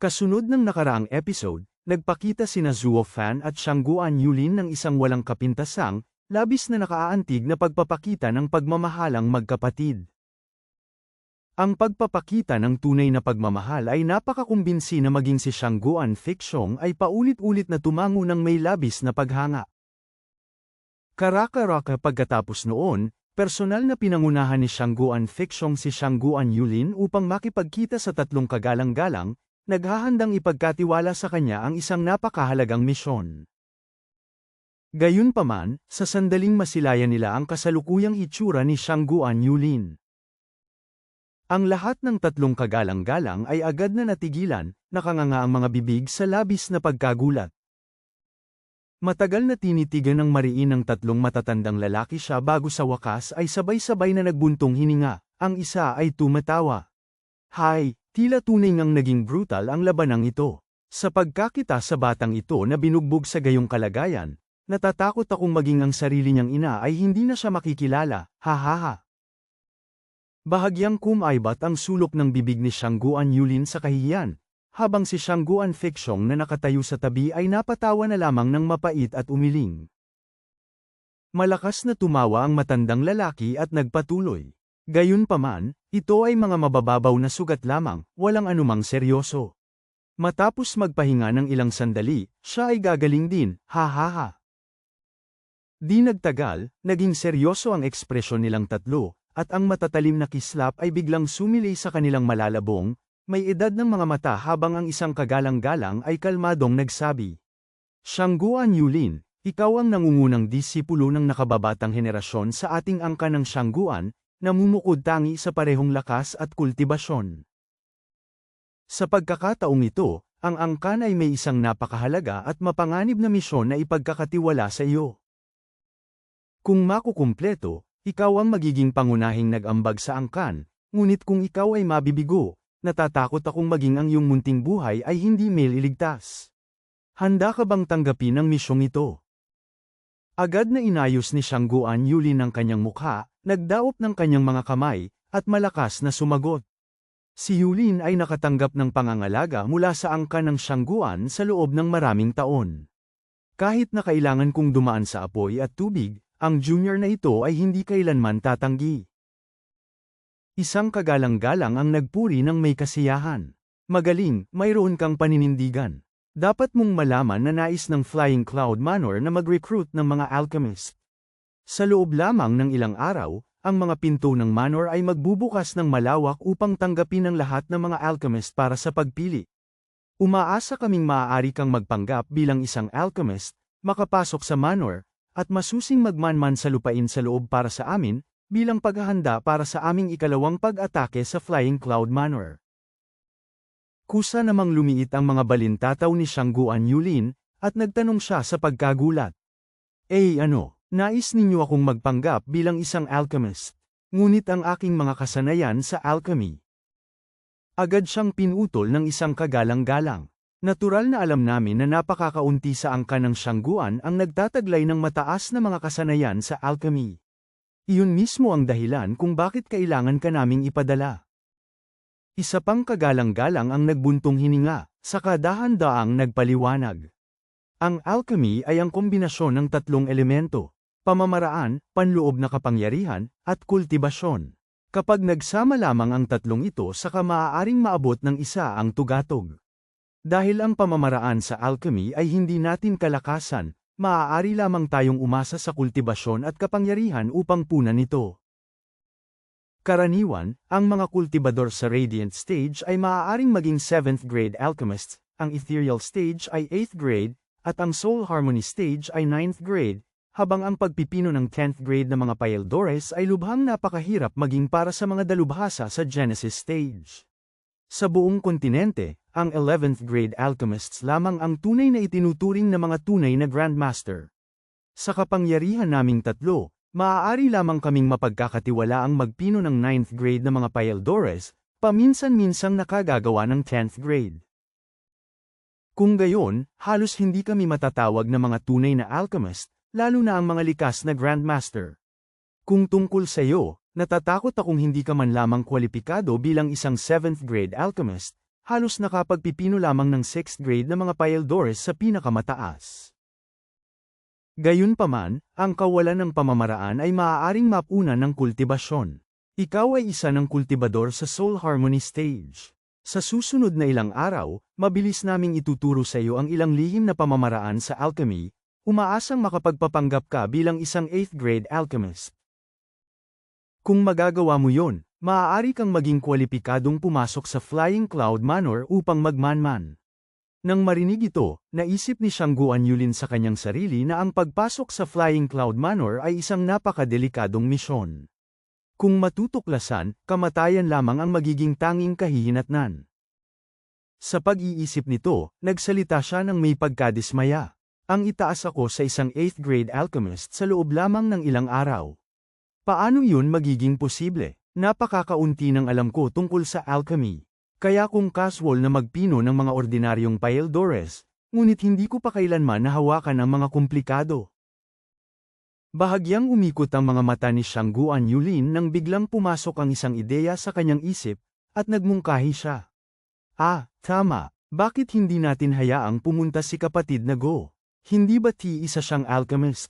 Kasunod ng nakaraang episode, nagpakita sina Zuo Fan at Shangguan Yulin ng isang walang kapintasang, labis na nakaaantig na pagpapakita ng pagmamahalang magkapatid. Ang pagpapakita ng tunay na pagmamahal ay napakakumbinsi na maging si Shangguan Feixiong ay paulit-ulit na tumango ng may labis na paghanga. Karaka-raka pagkatapos noon, personal na pinangunahan ni Shangguan Feixiong si Shangguan Yulin upang makipagkita sa tatlong kagalang-galang, naghahandang ipagkatiwala sa kanya ang isang napakahalagang misyon. Gayunpaman, sa sandaling masilayan nila ang kasalukuyang itsura ni Shangguan Yulin. Ang lahat ng tatlong kagalang-galang ay agad na natigilan, nakanganga ang mga bibig sa labis na pagkagulat. Matagal na tinitigan ng mariin ng tatlong matatandang lalaki siya bago sa wakas ay sabay-sabay na nagbuntong hininga, ang isa ay tumatawa. Hay, tila tunay ngang naging brutal ang labanang ito. Sa pagkakita sa batang ito na binugbog sa gayong kalagayan, natatakot akong maging ang sarili niyang ina ay hindi na siya makikilala, hahaha. Bahagyang kumaibat ang sulok ng bibig ni Shangguan Yulin sa kahihiyan, habang si Shangguan Feixiong na nakatayo sa tabi ay napatawa na lamang ng mapait at umiling. Malakas na tumawa ang matandang lalaki at nagpatuloy. Gayunpaman, ito ay mga mabababaw na sugat lamang, walang anumang seryoso. Matapos magpahinga ng ilang sandali, siya ay gagaling din, hahaha. Di nagtagal, naging seryoso ang ekspresyon nilang tatlo, at ang matatalim na kislap ay biglang sumilay sa kanilang malalabong, may edad ng mga mata habang ang isang kagalang-galang ay kalmadong nagsabi. Shangguan Yulin, ikaw ang nangungunang disipulo ng nakababatang henerasyon sa ating angka ng Shangguan, namumukod tangi sa parehong lakas at kultibasyon. Sa pagkakataong ito, ang angkan ay may isang napakahalaga at mapanganib na misyon na ipagkakatiwala sa iyo. Kung makukumpleto, ikaw ang magiging pangunahing nag-ambag sa angkan, ngunit kung ikaw ay mabibigo, natatakot akong maging ang iyong munting buhay ay hindi mailigtas. Handa ka bang tanggapin ang misyong ito? Agad na inayos ni Shangguan Yulin ang kanyang mukha, nagdaop ng kanyang mga kamay, at malakas na sumagot. Si Yulin ay nakatanggap ng pangangalaga mula sa angkan ng Shangguan sa loob ng maraming taon. Kahit na kailangan kong dumaan sa apoy at tubig, ang junior na ito ay hindi kailanman tatanggi. Isang kagalang-galang ang nagpuri ng may kasiyahan. Magaling, mayroon kang paninindigan. Dapat mong malaman na nais ng Flying Cloud Manor na mag-recruit ng mga alchemist. Sa loob lamang ng ilang araw, ang mga pinto ng manor ay magbubukas ng malawak upang tanggapin ang lahat ng mga alchemist para sa pagpili. Umaasa kaming maaari kang magpanggap bilang isang alchemist, makapasok sa manor, at masusing magmanman sa lupain sa loob para sa amin, bilang paghahanda para sa aming ikalawang pag-atake sa Flying Cloud Manor. Kusa namang lumiit ang mga balintataw ni Shangguan Yulin, at nagtanong siya sa pagkagulat. Ano, nais ninyo akong magpanggap bilang isang alchemist, ngunit ang aking mga kasanayan sa alchemy. Agad siyang pinutol ng isang kagalang-galang. Natural na alam namin na napakakaunti sa angka ng Shangguan ang nagtataglay ng mataas na mga kasanayan sa alchemy. Iyon mismo ang dahilan kung bakit kailangan ka naming ipadala. Isa pang kagalang-galang ang nagbuntong hininga, saka dahan-daang nagpaliwanag. Ang alchemy ay ang kombinasyon ng tatlong elemento, pamamaraan, panloob na kapangyarihan, at kultibasyon. Kapag nagsama lamang ang tatlong ito saka maaaring maabot ng isa ang tugatog. Dahil ang pamamaraan sa alchemy ay hindi natin kalakasan, maaari lamang tayong umasa sa kultibasyon at kapangyarihan upang punan ito. Karaniwan, ang mga kultibador sa Radiant Stage ay maaaring maging 7th grade alchemists, ang Ethereal Stage ay 8th grade, at ang Soul Harmony Stage ay 9th grade, habang ang pagpipino ng 10th grade na mga Paeldores ay lubhang napakahirap maging para sa mga dalubhasa sa Genesis Stage. Sa buong kontinente, ang 11th grade alchemists lamang ang tunay na itinuturing na mga tunay na Grandmaster. Sa kapangyarihan naming tatlo, maaari lamang kaming mapagkakatiwalaang magpino ng 9th grade na mga Paeldores, paminsan-minsang nakagagawa ng 10th grade. Kung gayon, halos hindi kami matatawag na mga tunay na alchemist, lalo na ang mga likas na Grandmaster. Kung tungkol sa iyo, natatakot akong hindi ka man lamang kwalipikado bilang isang 7th grade alchemist, halos nakapagpipino lamang ng 6th grade na mga Paildores sa pinakamataas. Gayunpaman, ang kawalan ng pamamaraan ay maaaring mapunan ng kultibasyon. Ikaw ay isa ng kultibador sa Soul Harmony Stage. Sa susunod na ilang araw, mabilis naming ituturo sa iyo ang ilang lihim na pamamaraan sa alchemy, umaasang makapagpapanggap ka bilang isang 8th grade alchemist. Kung magagawa mo yon, maaari kang maging kwalipikadong pumasok sa Flying Cloud Manor upang magmanman. Nang marinig ito, naisip ni Shangguan Yulin sa kanyang sarili na ang pagpasok sa Flying Cloud Manor ay isang napakadelikadong misyon. Kung matutuklasan, kamatayan lamang ang magiging tanging kahihinatnan. Sa pag-iisip nito, nagsalita siya ng may pagkadismaya. Ang itaas ako sa isang 8th grade alchemist sa loob lamang ng ilang araw. Paano yun magiging posible? Napakakaunti ng alam ko tungkol sa alchemy. Kaya kung casual na magpino ng mga ordinaryong Paildores, ngunit hindi ko pa kailanman nahawakan ang mga komplikado. Bahagyang umikot ang mga mata ni Shangguan Yulin nang biglang pumasok ang isang ideya sa kanyang isip, at nagmungkahi siya. Tama, bakit hindi natin hayaang pumunta si kapatid na Go? Hindi ba't isa siyang alchemist?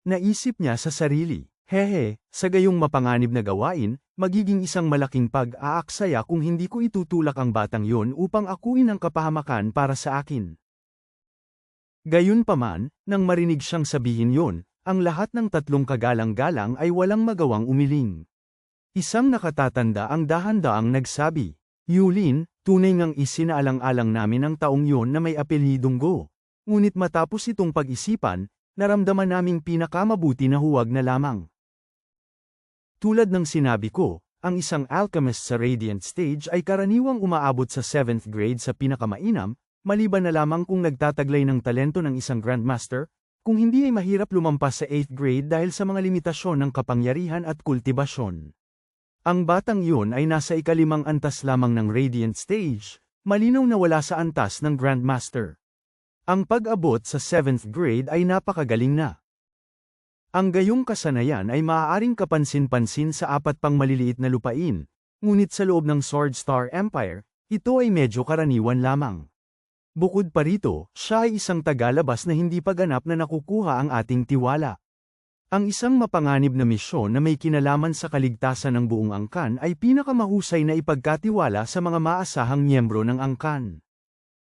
Naisip niya sa sarili. Sa gayong mapanganib na gawain, magiging isang malaking pag-aaksaya kung hindi ko itutulak ang batang yon upang akuin ang kapahamakan para sa akin. Gayunpaman, nang marinig siyang sabihin yon, ang lahat ng tatlong kagalang-galang ay walang magawang umiling. Isang nakatatanda ang dahan-daang nagsabi, Yulin, tunay ngang isinaalang-alang namin ang taong yon na may apelyidong Go. Ngunit matapos itong pag-isipan, naramdaman naming pinakamabuti na huwag na lamang. Tulad ng sinabi ko, ang isang alchemist sa Radiant Stage ay karaniwang umaabot sa 7th grade sa pinakamainam, maliban na lamang kung nagtataglay ng talento ng isang Grandmaster, kung hindi ay mahirap lumampas sa 8th grade dahil sa mga limitasyon ng kapangyarihan at kultibasyon. Ang batang yun ay nasa ikalimang antas lamang ng Radiant Stage, malinaw na wala sa antas ng Grandmaster. Ang pag-abot sa 7th grade ay napakagaling na. Ang gayong kasanayan ay maaaring kapansin-pansin sa 4 pang maliliit na lupain, ngunit sa loob ng Sword Star Empire, ito ay medyo karaniwan lamang. Bukod pa rito, siya ay isang tagalabas na hindi pa ganap na nakukuha ang ating tiwala. Ang isang mapanganib na misyon na may kinalaman sa kaligtasan ng buong angkan ay pinakamahusay na ipagkatiwala sa mga maasahang miyembro ng angkan.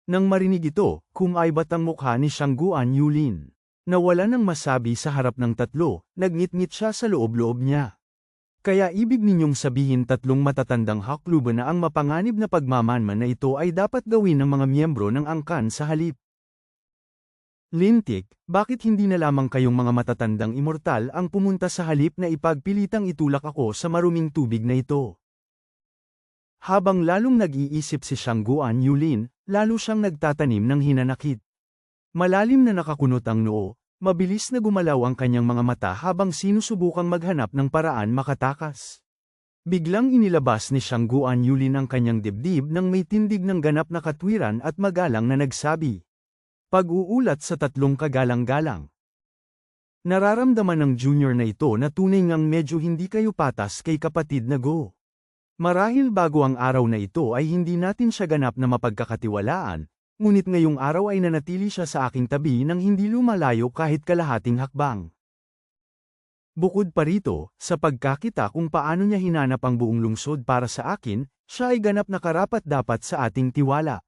Nang marinig ito, kumaibat ang mukha ni Shangguan Yulin. Nawala ng masabi sa harap ng tatlo, nagngit-ngit siya sa loob-loob niya. Kaya ibig ninyong sabihin tatlong matatandang hakluban na ang mapanganib na pagmamanman na ito ay dapat gawin ng mga miyembro ng angkan sa halip. Lintik, bakit hindi na lamang kayong mga matatandang immortal ang pumunta sa halip na ipagpilitang itulak ako sa maruming tubig na ito? Habang lalong nag-iisip si Shangguan Yulin, lalo siyang nagtatanim ng hinanakit. Malalim na nakakunot ang noo, mabilis na gumalaw ang kanyang mga mata habang sinusubukang maghanap ng paraan makatakas. Biglang inilabas ni Shangguan Yulin ang kanyang dibdib nang may tindig ng ganap na katwiran at magalang na nagsabi. Pag-uulat sa tatlong kagalang-galang. Nararamdaman ng junior na ito na tunay ngang medyo hindi kayo patas kay kapatid na Go. Marahil bago ang araw na ito ay hindi natin siya ganap na mapagkakatiwalaan, ngunit ngayong araw ay nanatili siya sa aking tabi nang hindi lumalayo kahit kalahating hakbang. Bukod pa rito, sa pagkakita kung paano niya hinanap ang buong lungsod para sa akin, siya ay ganap na karapat-dapat sa ating tiwala.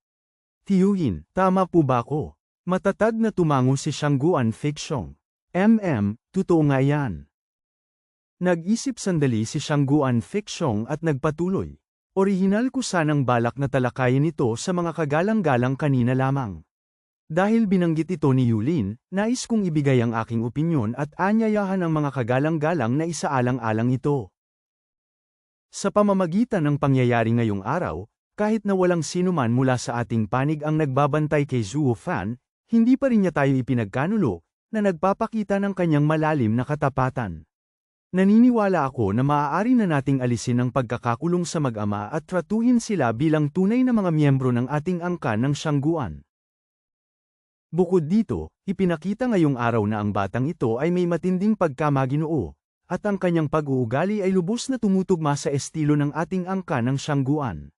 Tiyuhin, tama po ba ako? Matatag na tumango si Shangguan Fiction. Totoo nga yan. Nag-isip sandali si Shangguan Fiction at nagpatuloy. Orihinal ko sanang balak na talakayin ito sa mga kagalang-galang kanina lamang. Dahil binanggit ito ni Yulin, nais kong ibigay ang aking opinyon at anyayahan ang mga kagalang-galang na isaalang-alang ito. Sa pamamagitan ng pangyayari ngayong araw, kahit na walang sinuman mula sa ating panig ang nagbabantay kay Zhuo Fan, hindi pa rin niya tayo ipinagkanulo, na nagpapakita ng kanyang malalim na katapatan. Naniniwala ako na maaari na nating alisin ang pagkakakulong sa mag-ama at tratuhin sila bilang tunay na mga miyembro ng ating angkan ng Shangguan. Bukod dito, ipinakita ngayong araw na ang batang ito ay may matinding pagkamaginoo, at ang kanyang pag-uugali ay lubos na tumutugma sa estilo ng ating angkan ng Shangguan.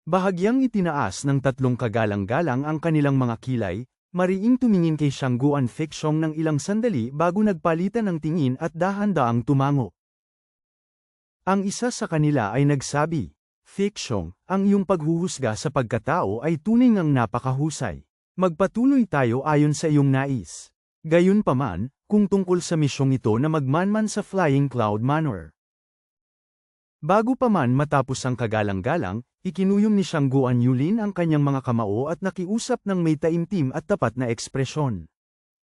Bahagyang itinaas ng tatlong kagalang-galang ang kanilang mga kilay, mariing tumingin kay Shangguan Feixiong ng ilang sandali bago nagpalitan ng tingin at dahan-daang tumango. Ang isa sa kanila ay nagsabi, "Feixiong, ang iyong paghuhusga sa pagkatao ay tunay ngang napakahusay. Magpatuloy tayo ayon sa iyong nais. Gayunpaman, kung tungkol sa misyong ito na magmanman sa Flying Cloud Manor." Bago pa man matapos ang kagalang-galang, ikinuyom ni Shangguan Yulin ang kanyang mga kamao at nakiusap ng may taimtim at tapat na ekspresyon.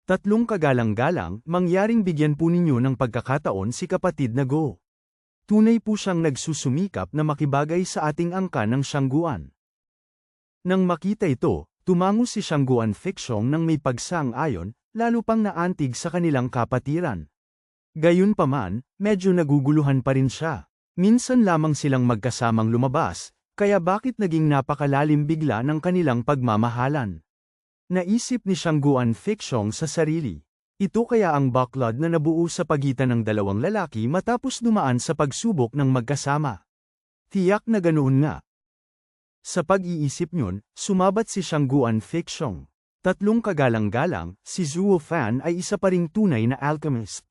"Tatlong kagalang-galang, mangyaring bigyan po ninyo ng pagkakataon si kapatid na Go. Tunay po siyang nagsusumikap na makibagay sa ating angkan ng Shangguan." Nang makita ito, tumango si Shangguan Feixiong nang may pagsang-ayon, lalo pang naantig sa kanilang kapatiran. Gayunpaman, medyo naguguluhan pa rin siya. Minsan lamang silang magkasamang lumabas, kaya bakit naging napakalalim bigla ng kanilang pagmamahalan? Naisip ni Shangguan Feixiong sa sarili. Ito kaya ang backlog na nabuo sa pagitan ng dalawang lalaki matapos dumaan sa pagsubok ng magkasama. Tiyak na ganoon nga. Sa pag-iisip niyon, sumabat si Shangguan Feixiong. Tatlong kagalang-galang, si Zhuo Fan ay isa pa ring tunay na alchemist.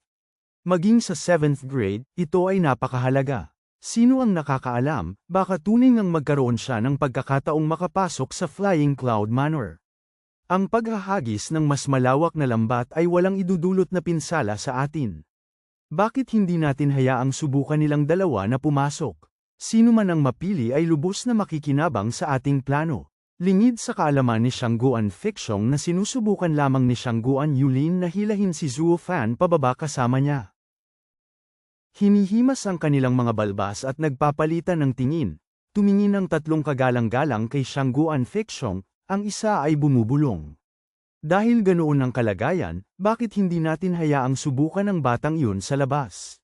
Maging sa 7th grade, ito ay napakahalaga. Sino ang nakakaalam, baka tunay ngang magkaroon siya ng pagkakataong makapasok sa Flying Cloud Manor. Ang paghahagis ng mas malawak na lambat ay walang idudulot na pinsala sa atin. Bakit hindi natin hayaang subukan nilang dalawa na pumasok? Sino man ang mapili ay lubos na makikinabang sa ating plano. Lingid sa kaalaman ni Shangguan Feixiong na sinusubukan lamang ni Shangguan Yulin na hilahin si Zhuo Fan pababa kasama niya. Hinihimas ang kanilang mga balbas at nagpapalitan ng tingin. Tumingin ang tatlong kagalang-galang kay Shangguan Feixiong, ang isa ay bumubulong. Dahil ganoon ang kalagayan, bakit hindi natin hayaang subukan ang batang iyon sa labas?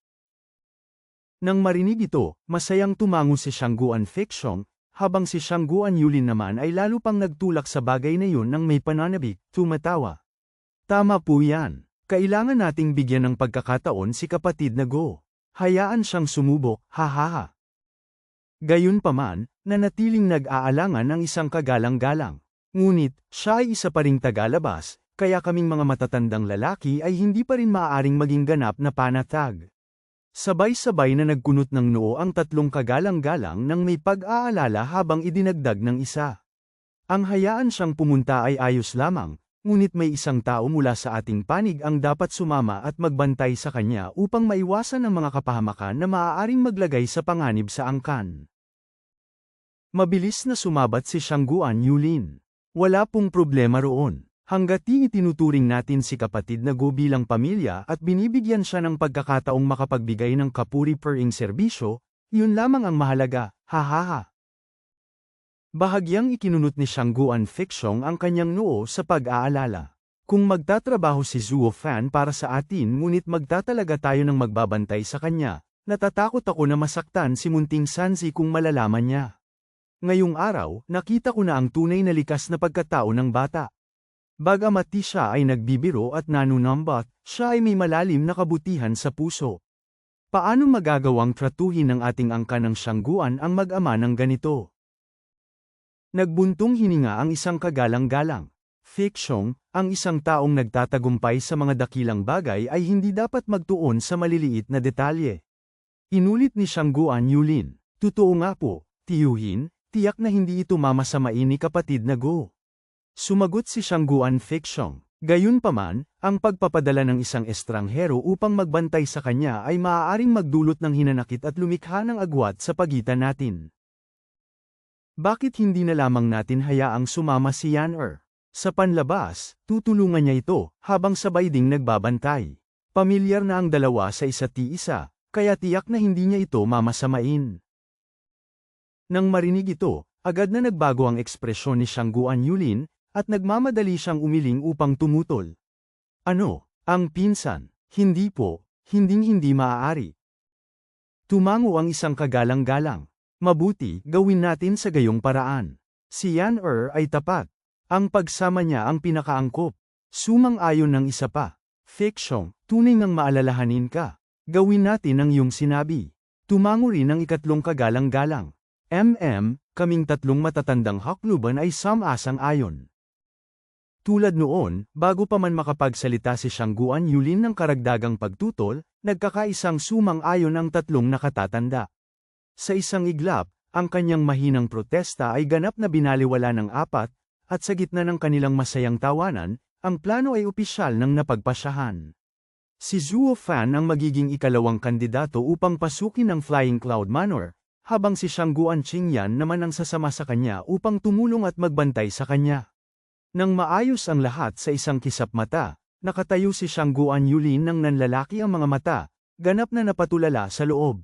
Nang marinig ito, masayang tumango si Shangguan Feixiong, habang si Shangguan Yulin naman ay lalo pang nagtulak sa bagay na iyon nang may pananabik, tumatawa. Tama po yan. Kailangan nating bigyan ng pagkakataon si kapatid na Go. Hayaan siyang sumubok, hahaha. Gayunpaman, nanatiling nag-aalangan ang isang kagalang-galang. Ngunit, siya ay isa pa ring tagalabas, kaya kaming mga matatandang lalaki ay hindi pa rin maaaring maging ganap na panatag. Sabay-sabay na nagkunot ng noo ang tatlong kagalang-galang nang may pag-aalala habang idinagdag ng isa. Ang hayaan siyang pumunta ay ayos lamang, ngunit may isang tao mula sa ating panig ang dapat sumama at magbantay sa kanya upang maiwasan ang mga kapahamakan na maaaring maglagay sa panganib sa angkan. Mabilis na sumabat si Shangguan Yulin. Wala pong problema roon. Hangga't itinuturing natin si kapatid na Go bilang pamilya at binibigyan siya ng pagkakataong makapagbigay ng kapuri-pering serbisyo, yun lamang ang mahalaga, hahaha. Bahagyang ikinunot ni Shangguan Feixiong ang kanyang noo sa pag-aalala. Kung magtatrabaho si Zhuo Fan para sa atin ngunit magtatalaga tayo ng magbabantay sa kanya, natatakot ako na masaktan si Munting Sanzi kung malalaman niya. Ngayong araw, nakita ko na ang tunay na likas na pagkatao ng bata. Bagamat di siya ay nagbibiro at nanunumbat, siya ay may malalim na kabutihan sa puso. Paano magagawang tratuhin ng ating angka ng Shangguan ang mag-ama ng ganito? Nagbuntong hininga ang isang kagalang-galang. Feixiong, ang isang taong nagtatagumpay sa mga dakilang bagay ay hindi dapat magtuon sa maliliit na detalye. Inulit ni Shangguan Yulin. Totoo nga po, tiyuhin, tiyak na hindi ito mamasamain ni kapatid na Go. Sumagot si Shangguan Feixiong. Gayunpaman, ang pagpapadala ng isang estranghero upang magbantay sa kanya ay maaaring magdulot ng hinanakit at lumikha ng agwat sa pagitan natin. Bakit hindi na lamang natin hayaang sumama si Yan-er? Sa panlabas, tutulungan niya ito, habang sabay ding nagbabantay. Pamilyar na ang dalawa sa isa't-isa, kaya tiyak na hindi niya ito mamasamain. Nang marinig ito, agad na nagbago ang ekspresyon ni Shangguan Yulin, at nagmamadali siyang umiling upang tumutol. Ano, ang pinsan? Hindi po, hinding-hindi maaari. Tumango ang isang kagalang-galang. Mabuti, gawin natin sa gayong paraan. Si Yan-er ay tapat. Ang pagsama niya ang pinakaangkop. Sumang-ayon ng isa pa. Feixiong, tunay ngang maalalahanin ka. Gawin natin ang iyong sinabi. Tumango rin ang ikatlong kagalang-galang. kaming tatlong matatandang hakluban ay sam-asang-ayon. Tulad noon, bago pa man makapagsalita si Shangguan Yulin ng karagdagang pagtutol, nagkakaisang sumang-ayon ang tatlong nakatatanda. Sa isang iglap, ang kanyang mahinang protesta ay ganap na binaliwala ng apat, at sa gitna ng kanilang masayang tawanan, ang plano ay opisyal ng napagpasyahan. Si Zhuo Fan ang magiging ikalawang kandidato upang pasukin ang Flying Cloud Manor, habang si Shangguan Qingyan naman ang sasama sa kanya upang tumulong at magbantay sa kanya. Nang maayos ang lahat sa isang kisap mata, nakatayo si Shangguan Yulin nang nanlalaki ang mga mata, ganap na napatulala sa loob.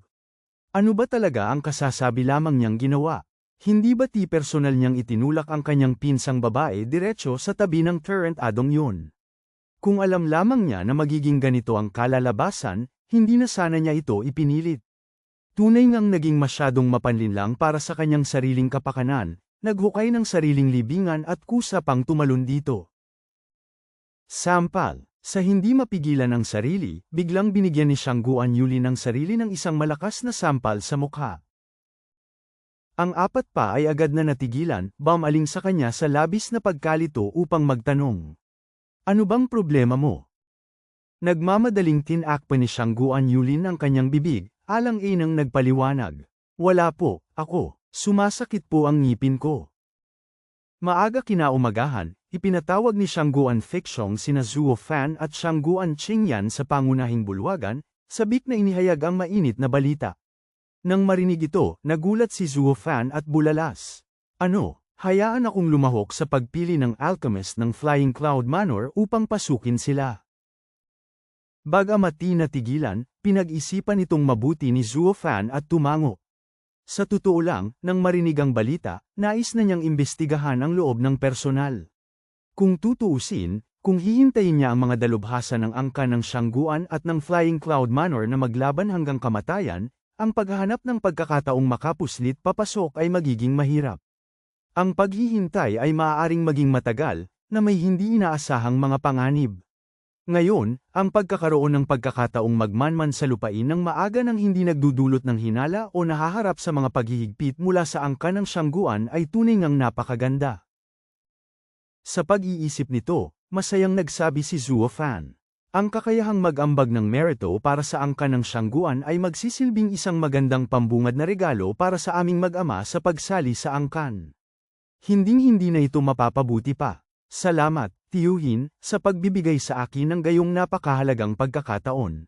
Ano ba talaga ang kasasabi lamang niyang ginawa? Hindi ba personal niyang itinulak ang kanyang pinsang babae diretso sa tabi ng turret adong yun? Kung alam lamang niya na magiging ganito ang kalalabasan, hindi na sana niya ito ipinilit. Tunay ngang naging masyadong mapanlinlang para sa kanyang sariling kapakanan, naghukay ng sariling libingan at kusa pang tumalon dito. Sampal. Sa hindi mapigilan ang sarili, biglang binigyan ni Shangguan Yulin ng sarili ng isang malakas na sampal sa mukha. Ang apat pa ay agad na natigilan, bumaling sa kanya sa labis na pagkalito upang magtanong. Ano bang problema mo? Nagmamadaling tinakpan ni Shangguan Yulin ang kanyang bibig, alang-inang nagpaliwanag. Wala po, ako, sumasakit po ang ngipin ko. Maaga kinaumagahan, ipinatawag ni Shangguan Feixiong sina Zhuo Fan at Shangguan Qingyan sa pangunahing bulwagan, sabik na inihayag ang mainit na balita. Nang marinig ito, nagulat si Zhuo Fan at bulalas. Ano? Hayaan akong lumahok sa pagpili ng alchemist ng Flying Cloud Manor upang pasukin sila. Bagamat di natigilan, pinag-isipan itong mabuti ni Zhuo Fan at tumango. Sa totoo lang, nang marinig ang balita, nais na niyang imbestigahan ang loob ng personal. Kung tutuusin, kung hihintayin niya ang mga dalubhasa ng angkan ng Shangguan at ng Flying Cloud Manor na maglaban hanggang kamatayan, ang paghahanap ng pagkakataong makapuslit papasok ay magiging mahirap. Ang paghihintay ay maaaring maging matagal, na may hindi inaasahang mga panganib. Ngayon, ang pagkakaroon ng pagkakataong magmanman sa lupain ng maaga nang hindi nagdudulot ng hinala o nahaharap sa mga paghihigpit mula sa angkan ng Shangguan ay tunay ngang napakaganda. Sa pag-iisip nito, masayang nagsabi si Zhuo Fan. Ang kakayahang mag-ambag ng merito para sa angkan ng Shangguan ay magsisilbing isang magandang pambungad na regalo para sa aming mag-ama sa pagsali sa angkan. Hinding-hindi na ito mapapabuti pa. Salamat, tiyuhin, sa pagbibigay sa akin ng gayong napakahalagang pagkakataon.